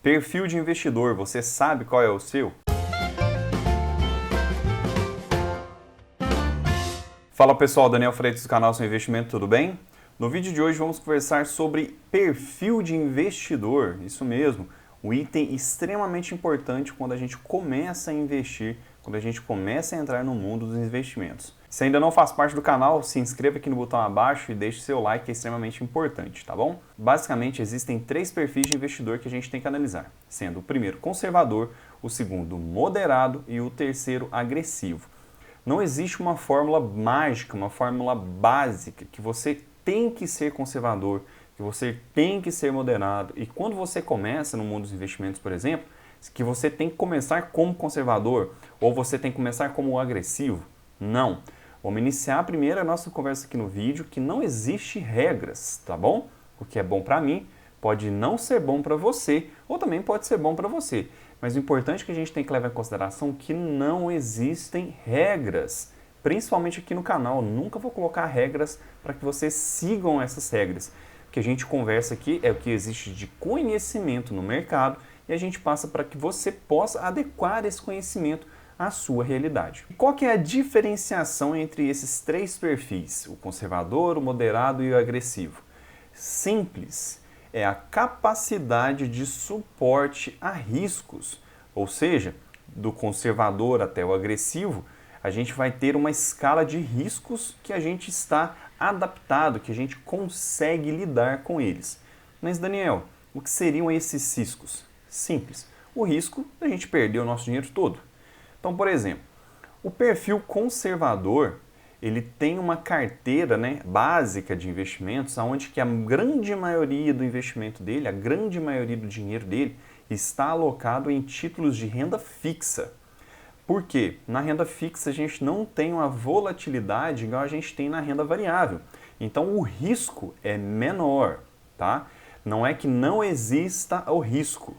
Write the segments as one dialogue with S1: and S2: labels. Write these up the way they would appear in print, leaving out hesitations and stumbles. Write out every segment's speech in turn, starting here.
S1: Perfil de investidor, você sabe qual é o seu? Fala pessoal, Daniel Freitas do canal Seu Investimento, tudo bem? No vídeo de hoje vamos conversar sobre perfil de investidor, isso mesmo, um item extremamente importante quando a gente começa a investir, quando a gente começa a entrar no mundo dos investimentos. Se ainda não faz parte do canal, se inscreva aqui no botão abaixo e deixe seu like, que é extremamente importante, tá bom? Basicamente existem 3 perfis de investidor que a gente tem que analisar, sendo o primeiro conservador, o segundo moderado e o terceiro agressivo. Não existe uma fórmula mágica, uma fórmula básica que você tem que ser conservador, que você tem que ser moderado. E quando você começa no mundo dos investimentos, por exemplo, que você tem que começar como conservador ou você tem que começar como agressivo. Não. Vamos iniciar primeiro a nossa conversa aqui no vídeo, que não existe regras, tá bom? O que é bom para mim pode não ser bom para você, ou também pode ser bom para você. Mas o importante é que a gente tem que levar em consideração é que não existem regras, principalmente aqui no canal. Eu nunca vou colocar regras para que vocês sigam essas regras. O que a gente conversa aqui é o que existe de conhecimento no mercado e a gente passa para que você possa adequar esse conhecimento à sua realidade. E qual que é a diferenciação entre esses 3 perfis, o conservador, o moderado e o agressivo? Simples. É a capacidade de suporte a riscos, ou seja, do conservador até o agressivo, a gente vai ter uma escala de riscos que a gente está adaptado, que a gente consegue lidar com eles. Mas Daniel, o que seriam esses riscos? Simples. O risco da gente perder o nosso dinheiro todo. Então, por exemplo, o perfil conservador, ele tem uma carteira, básica de investimentos, onde que a grande maioria do investimento dele, a grande maioria do dinheiro dele, está alocado em títulos de renda fixa. Por quê? Na renda fixa a gente não tem uma volatilidade igual a gente tem na renda variável. Então o risco é menor, tá? Não é que não exista o risco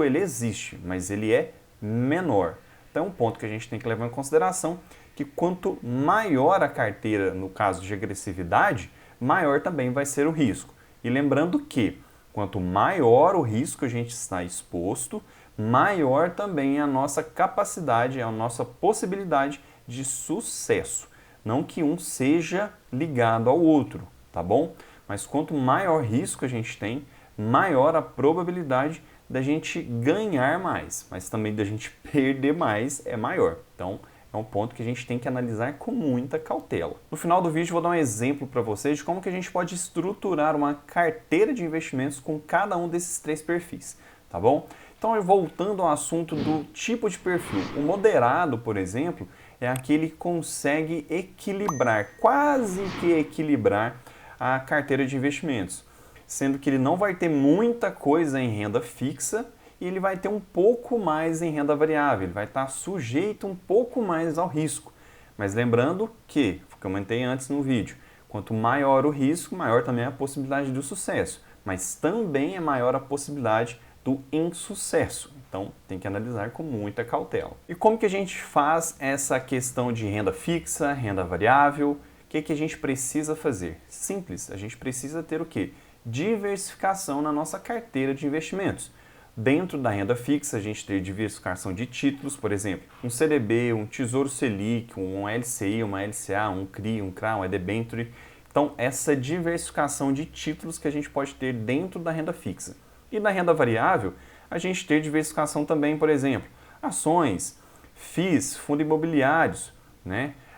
S1: ele existe, mas ele é menor. Então é um ponto que a gente tem que levar em consideração, que quanto maior a carteira, no caso de agressividade, maior também vai ser o risco. E lembrando que quanto maior o risco a gente está exposto, maior também é a nossa capacidade, a nossa possibilidade de sucesso. Não que um seja ligado ao outro, tá bom? Mas quanto maior risco a gente tem, maior a probabilidade da gente ganhar mais, mas também da gente perder mais é maior. Então, é um ponto que a gente tem que analisar com muita cautela. No final do vídeo, vou dar um exemplo para vocês de como que a gente pode estruturar uma carteira de investimentos com cada um desses 3 perfis, tá bom? Então, voltando ao assunto do tipo de perfil, o moderado, por exemplo, é aquele que consegue equilibrar, quase que equilibrar a carteira de investimentos, sendo que ele não vai ter muita coisa em renda fixa e ele vai ter um pouco mais em renda variável, ele vai estar sujeito um pouco mais ao risco. Mas lembrando que, como eu comentei antes no vídeo, quanto maior o risco, maior também a possibilidade do sucesso, mas também é maior a possibilidade do insucesso. Então tem que analisar com muita cautela. E como que a gente faz essa questão de renda fixa, renda variável? O que a gente precisa fazer? Simples, a gente precisa ter o quê? Diversificação na nossa carteira de investimentos. Dentro da renda fixa, a gente tem diversificação de títulos, por exemplo, um CDB, um Tesouro Selic, um LCI, uma LCA, um CRI, um CRA, um debenture. Então, essa diversificação de títulos que a gente pode ter dentro da renda fixa. E na renda variável, a gente tem diversificação também, por exemplo, ações, FIIs, fundos imobiliários,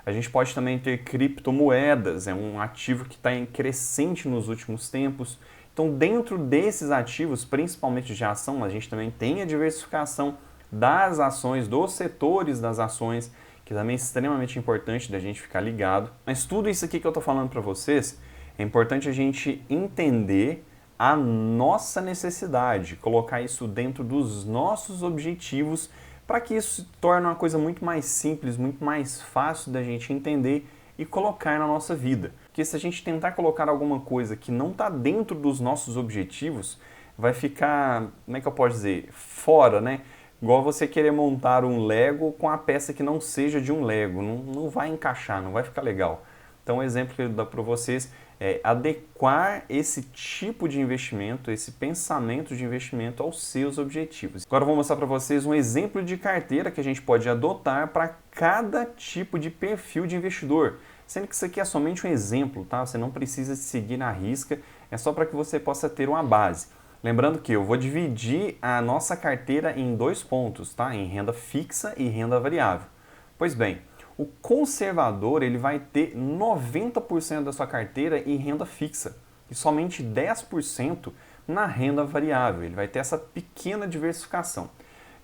S1: A gente pode também ter criptomoedas, é um ativo que está em crescente nos últimos tempos. Então, dentro desses ativos, principalmente de ação, a gente também tem a diversificação das ações, dos setores das ações, que também é extremamente importante da gente ficar ligado. Mas tudo isso aqui que eu estou falando para vocês, é importante a gente entender a nossa necessidade, colocar isso dentro dos nossos objetivos, para que isso se torne uma coisa muito mais simples, muito mais fácil da gente entender e colocar na nossa vida. Porque se a gente tentar colocar alguma coisa que não está dentro dos nossos objetivos, vai ficar, como é que eu posso dizer, fora, Igual você querer montar um Lego com a peça que não seja de um Lego, não vai encaixar, não vai ficar legal. Então o exemplo que eu dou para vocês adequar esse tipo de investimento, esse pensamento de investimento aos seus objetivos. Agora eu vou mostrar para vocês um exemplo de carteira que a gente pode adotar para cada tipo de perfil de investidor. Sendo que isso aqui é somente um exemplo, tá? Você não precisa seguir na risca, é só para que você possa ter uma base. Lembrando que eu vou dividir a nossa carteira em 2 pontos, tá? Em renda fixa e renda variável. Pois bem, o conservador ele vai ter 90% da sua carteira em renda fixa e somente 10% na renda variável. Ele vai ter essa pequena diversificação.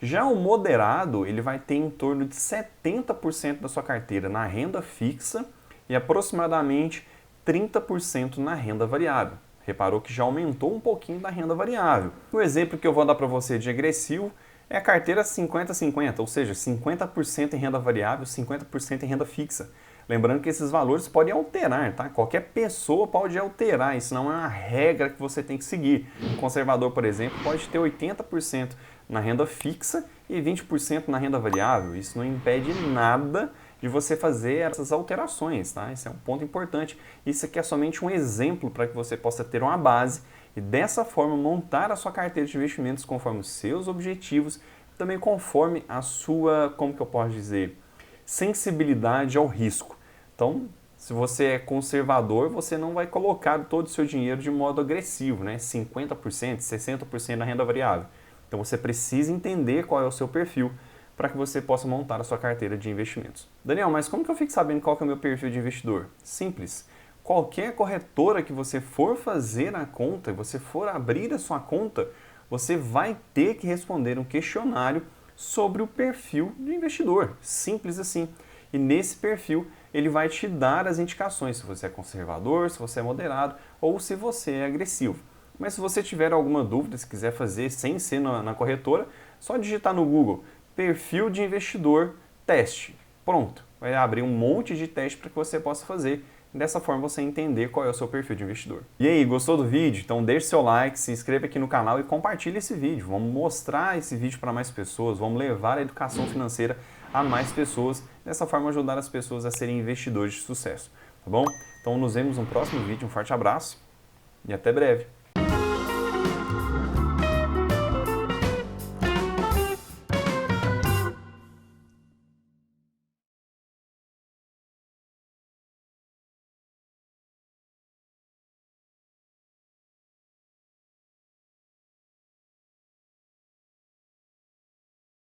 S1: Já o moderado ele vai ter em torno de 70% da sua carteira na renda fixa e aproximadamente 30% na renda variável. Reparou que já aumentou um pouquinho da renda variável. O exemplo que eu vou dar para você de agressivo é a carteira 50-50, ou seja, 50% em renda variável, 50% em renda fixa. Lembrando que esses valores podem alterar, tá? Qualquer pessoa pode alterar, isso não é uma regra que você tem que seguir. Um conservador, por exemplo, pode ter 80% na renda fixa e 20% na renda variável. Isso não impede nada de você fazer essas alterações, tá? Esse é um ponto importante. Isso aqui é somente um exemplo para que você possa ter uma base e dessa forma montar a sua carteira de investimentos conforme os seus objetivos, também conforme a sua, como que eu posso dizer, sensibilidade ao risco. Então, se você é conservador, você não vai colocar todo o seu dinheiro de modo agressivo, né? 50%, 60% na renda variável. Então você precisa entender qual é o seu perfil para que você possa montar a sua carteira de investimentos. Daniel, mas como que eu fico sabendo qual que é o meu perfil de investidor? Simples. Qualquer corretora que você for fazer na conta, você for abrir a sua conta, você vai ter que responder um questionário sobre o perfil de investidor. Simples assim. E nesse perfil, ele vai te dar as indicações se você é conservador, se você é moderado ou se você é agressivo. Mas se você tiver alguma dúvida, se quiser fazer sem ser na corretora, só digitar no Google perfil de investidor teste. Pronto, vai abrir um monte de teste para que você possa fazer. Dessa forma você entender qual é o seu perfil de investidor. E aí, gostou do vídeo? Então deixe seu like, se inscreva aqui no canal e compartilhe esse vídeo. Vamos mostrar esse vídeo para mais pessoas, vamos levar a educação financeira a mais pessoas. Dessa forma ajudar as pessoas a serem investidores de sucesso, tá bom? Então nos vemos no próximo vídeo, um forte abraço e até breve.